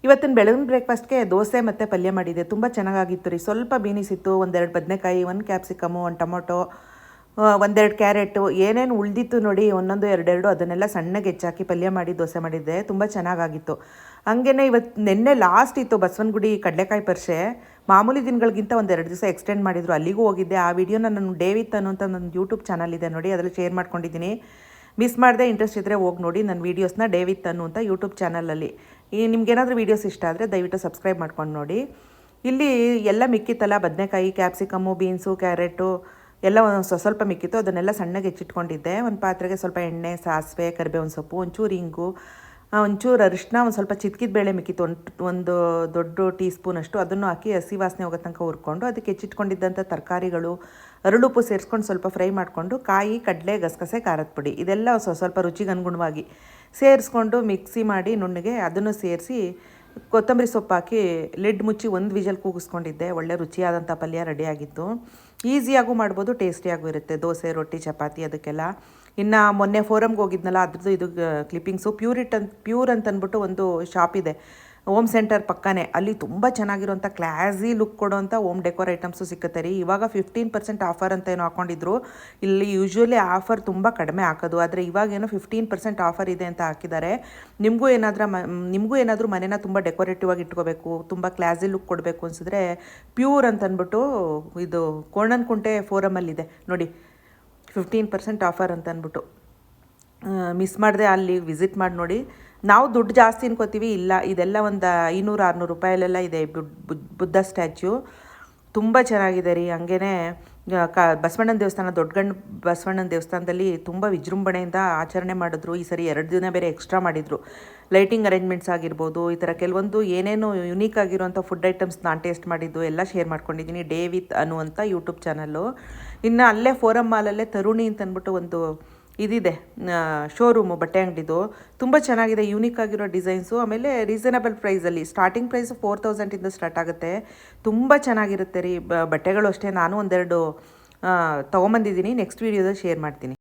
ಇವತ್ತಿನ ಬೆಳಗಿನ ಬ್ರೇಕ್ಫಾಸ್ಟ್ಗೆ ದೋಸೆ ಮತ್ತು ಪಲ್ಯ ಮಾಡಿದೆ. ತುಂಬ ಚೆನ್ನಾಗಿತ್ತು ರೀ. ಸ್ವಲ್ಪ ಬೀನಿಸ್ ಇತ್ತು, ಒಂದೆರಡು ಬದನೆಕಾಯಿ, ಒಂದು ಕ್ಯಾಪ್ಸಿಕಮು, ಒಂದು ಟೊಮೊಟೊ, ಒಂದೆರಡು ಕ್ಯಾರೆಟು, ಏನೇನು ಉಳಿದಿತ್ತು ನೋಡಿ ಒಂದೊಂದು ಎರಡೆರಡು, ಅದನ್ನೆಲ್ಲ ಸಣ್ಣಗೆ ಹೆಚ್ಚಾಕಿ ಪಲ್ಯ ಮಾಡಿ ದೋಸೆ ಮಾಡಿದ್ದೆ. ತುಂಬ ಚೆನ್ನಾಗಿತ್ತು. ಹಂಗೇ ಇವತ್ತು ನಿನ್ನೆ ಲಾಸ್ಟ್ ಇತ್ತು ಬಸವನಗುಡಿ ಕಡಲೆಕಾಯಿ ಪರಿಷೆ. ಮಾಮೂಲಿ ದಿನಗಳಿಗಿಂತ ಒಂದೆರಡು ದಿವಸ ಎಕ್ಸ್ಟೆಂಡ್ ಮಾಡಿದರು, ಅಲ್ಲಿಗೂ ಹೋಗಿದ್ದೆ. ಆ ವಿಡಿಯೋನ ನಾನು ಡೇವಿತ್ ಅನ್ನುವಂಥ ನನ್ನ ಯೂಟ್ಯೂಬ್ ಚಾನಲ್ ಇದೆ ನೋಡಿ, ಅದರಲ್ಲಿ ಶೇರ್ ಮಾಡ್ಕೊಂಡಿದ್ದೀನಿ. ಮಿಸ್ ಮಾಡದೆ ಇಂಟ್ರೆಸ್ಟ್ ಇದ್ದರೆ ಹೋಗಿ ನೋಡಿ ನನ್ನ ವೀಡಿಯೋಸ್ನ ಡೇವಿತ್ ಅನ್ನುವಂಥ ಯೂಟ್ಯೂಬ್ ಚಾನಲಲ್ಲಿ. ನಿಮ್ಗೇನಾದರೂ ವೀಡಿಯೋಸ್ ಇಷ್ಟ ಆದರೆ ದಯವಿಟ್ಟು ಸಬ್ಸ್ಕ್ರೈಬ್ ಮಾಡ್ಕೊಂಡು ನೋಡಿ. ಇಲ್ಲಿ ಎಲ್ಲ ಮಿಕ್ಕಿತ್ತಲ್ಲ, ಬದನೆಕಾಯಿ, ಕ್ಯಾಪ್ಸಿಕಮ್ಮು, ಬೀನ್ಸು, ಕ್ಯಾರೆಟು ಎಲ್ಲ ಸ್ವಲ್ಪ ಮಿಕ್ಕಿತ್ತು. ಅದನ್ನೆಲ್ಲ ಸಣ್ಣಗೆ ಹೆಚ್ಚಿಟ್ಕೊಂಡಿದ್ದೆ. ಒಂದು ಪಾತ್ರೆಗೆ ಸ್ವಲ್ಪ ಎಣ್ಣೆ, ಸಾಸಿವೆ, ಕರಿಬೇವಿನ ಸೊಪ್ಪು, ಒಂಚೂರು ಹಿಂಗು, ಒಂಚೂರು ಅರಿಶಿನ, ಒಂದು ಸ್ವಲ್ಪ ಚಿತ್ಕಿದ ಬೇಳೆ ಮಿಕ್ಕಿತ್ತು, ಒಂದು ದೊಡ್ಡ ಟೀ ಸ್ಪೂನಷ್ಟು. ಅದನ್ನು ಹಾಕಿ ಹಸಿ ವಾಸನೆ ಹೋಗೋ ತನಕ ಹುರ್ಕೊಂಡು ಅದಕ್ಕೆ ಹೆಚ್ಚಿಟ್ಕೊಂಡಿದ್ದಂಥ ತರಕಾರಿಗಳು, ಅರಳುಪ್ಪು ಸೇರಿಸ್ಕೊಂಡು ಸ್ವಲ್ಪ ಫ್ರೈ ಮಾಡಿಕೊಂಡು, ಕಾಯಿ, ಕಡಲೆ, ಗಸಗಸೆ, ಖಾರದ ಪುಡಿ ಇದೆಲ್ಲ ಸ್ವಲ್ಪ ರುಚಿಗೆ ಅನುಗುಣವಾಗಿ ಸೇರಿಸ್ಕೊಂಡು ಮಿಕ್ಸಿ ಮಾಡಿ ನುಣ್ಣಗೆ ಅದನ್ನು ಸೇರಿಸಿ ಕೊತ್ತಂಬರಿ ಸೊಪ್ಪು ಹಾಕಿ ಲಿಡ್ ಮುಚ್ಚಿ ಒಂದು ವಿಜಲ್ ಕೂಗಿಸ್ಕೊಂಡಿದ್ದೆ. ಒಳ್ಳೆ ರುಚಿಯಾದಂಥ ಪಲ್ಯ ರೆಡಿಯಾಗಿತ್ತು. ಈಸಿಯಾಗೂ ಮಾಡ್ಬೋದು, ಟೇಸ್ಟಿಯಾಗೂ ಇರುತ್ತೆ ದೋಸೆ, ರೊಟ್ಟಿ, ಚಪಾತಿ ಅದಕ್ಕೆಲ್ಲ. ಇನ್ನು ಮೊನ್ನೆ ಫೋರಮ್ಗೆ ಹೋಗಿದ್ನಲ್ಲ, ಅದ್ರದ್ದು ಇದು ಕ್ಲಿಪ್ಪಿಂಗ್ಸು. ಪ್ಯೂರ್ ಅಂತ ಅಂದ್ಬಿಟ್ಟು ಒಂದು ಶಾಪ್ ಇದೆ ಹೋಮ್ ಸೆಂಟರ್ ಪಕ್ಕನೇ. ಅಲ್ಲಿ ತುಂಬ ಚೆನ್ನಾಗಿರೋಂಥ ಕ್ಲಾಸಿ ಲುಕ್ ಕೊಡೋಂಥ ಹೋಮ್ ಡೆಕೋರ್ ಐಟಮ್ಸು ಸಿಗುತ್ತೆ ರೀ. ಇವಾಗ 15% ಆಫರ್ ಅಂತ ಏನೋ ಹಾಕ್ಕೊಂಡಿದ್ರು. ಇಲ್ಲಿ ಯೂಶ್ವಲಿ ಆಫರ್ ತುಂಬ ಕಡಿಮೆ ಹಾಕೋದು, ಆದರೆ ಇವಾಗೇನೋ 15% ಆಫರ್ ಇದೆ ಅಂತ ಹಾಕಿದ್ದಾರೆ. ನಿಮಗೂ ಏನಾದರೂ ಮನೇನ ತುಂಬ ಡೆಕೋರೇಟಿವ್ ಆಗಿ ಇಟ್ಕೋಬೇಕು, ತುಂಬ ಕ್ಲಾಸಿ ಲುಕ್ ಕೊಡಬೇಕು ಅನಿಸಿದ್ರೆ ಪ್ಯೂರ್ ಅಂತ ಅಂದ್ಬಿಟ್ಟು ಇದು ಕೋಣನಕುಂಟೆ ಫೋರಮಲ್ಲಿದೆ ನೋಡಿ, 15% ಆಫರ್ ಅಂತ ಅಂದ್ಬಿಟ್ಟು. ಮಿಸ್ ಮಾಡಿದೆ, ಅಲ್ಲಿ ವಿಸಿಟ್ ಮಾಡಿ ನೋಡಿ. ನಾವು ದುಡ್ಡು ಜಾಸ್ತಿ ಅನ್ಕೋತೀವಿ, ಇಲ್ಲ ಇದೆಲ್ಲ ಒಂದು 500-600 ರೂಪಾಯಲ್ಲೆಲ್ಲ ಇದೆ ಬುದ್ಧ ಸ್ಟ್ಯಾಚ್ಯೂ. ತುಂಬ ಚೆನ್ನಾಗಿದೆ ರೀ. ಹಂಗೇ ಬಸವಣ್ಣನ ದೇವಸ್ಥಾನ, ದೊಡ್ಡಗಣ್ಣು ಬಸವಣ್ಣನ ದೇವಸ್ಥಾನದಲ್ಲಿ ತುಂಬ ವಿಜೃಂಭಣೆಯಿಂದ ಆಚರಣೆ ಮಾಡಿದ್ರು. ಈ ಸರಿ 2 ದಿನ ಬೇರೆ ಎಕ್ಸ್ಟ್ರಾ ಮಾಡಿದರು. ಲೈಟಿಂಗ್ ಅರೇಂಜ್ಮೆಂಟ್ಸ್ ಆಗಿರ್ಬೋದು, ಈ ಥರ ಕೆಲವೊಂದು ಏನೇನು ಯುನೀಕ್ ಆಗಿರುವಂಥ ಫುಡ್ ಐಟಮ್ಸ್ ನಾನು ಟೇಸ್ಟ್ ಮಾಡಿದ್ದು ಎಲ್ಲ ಶೇರ್ ಮಾಡ್ಕೊಂಡಿದ್ದೀನಿ ಡೇವಿತ್ ಅನ್ನುವಂಥ ಯೂಟ್ಯೂಬ್ ಚಾನಲ್ಲು. ಇನ್ನು ಅಲ್ಲೇ ಫೋರಮ್ ಮಾಲಲ್ಲೇ ತರುಣಿ ಅಂತ ಅಂದ್ಬಿಟ್ಟು ಒಂದು ಇದಿದೆ ಶೋರೂಮು, ಬಟ್ಟೆ ಅಂಗಡಿದು. ತುಂಬ ಚೆನ್ನಾಗಿದೆ, ಯೂನಿಕ್ ಆಗಿರೋ ಡಿಸೈನ್ಸು. ಆಮೇಲೆ ರೀಸನಬಲ್ ಪ್ರೈಸಲ್ಲಿ, ಸ್ಟಾರ್ಟಿಂಗ್ ಪ್ರೈಸ್ 4000 ಸ್ಟಾರ್ಟ್ ಆಗುತ್ತೆ. ತುಂಬ ಚೆನ್ನಾಗಿರುತ್ತೆ ರೀ ಬಟ್ಟೆಗಳು ಅಷ್ಟೇ. ನಾನು ಒಂದೆರಡು ತೊಗೊಂಬಂದಿದ್ದೀನಿ, ನೆಕ್ಸ್ಟ್ ವೀಡಿಯೋದಲ್ಲಿ ಶೇರ್ ಮಾಡ್ತೀನಿ.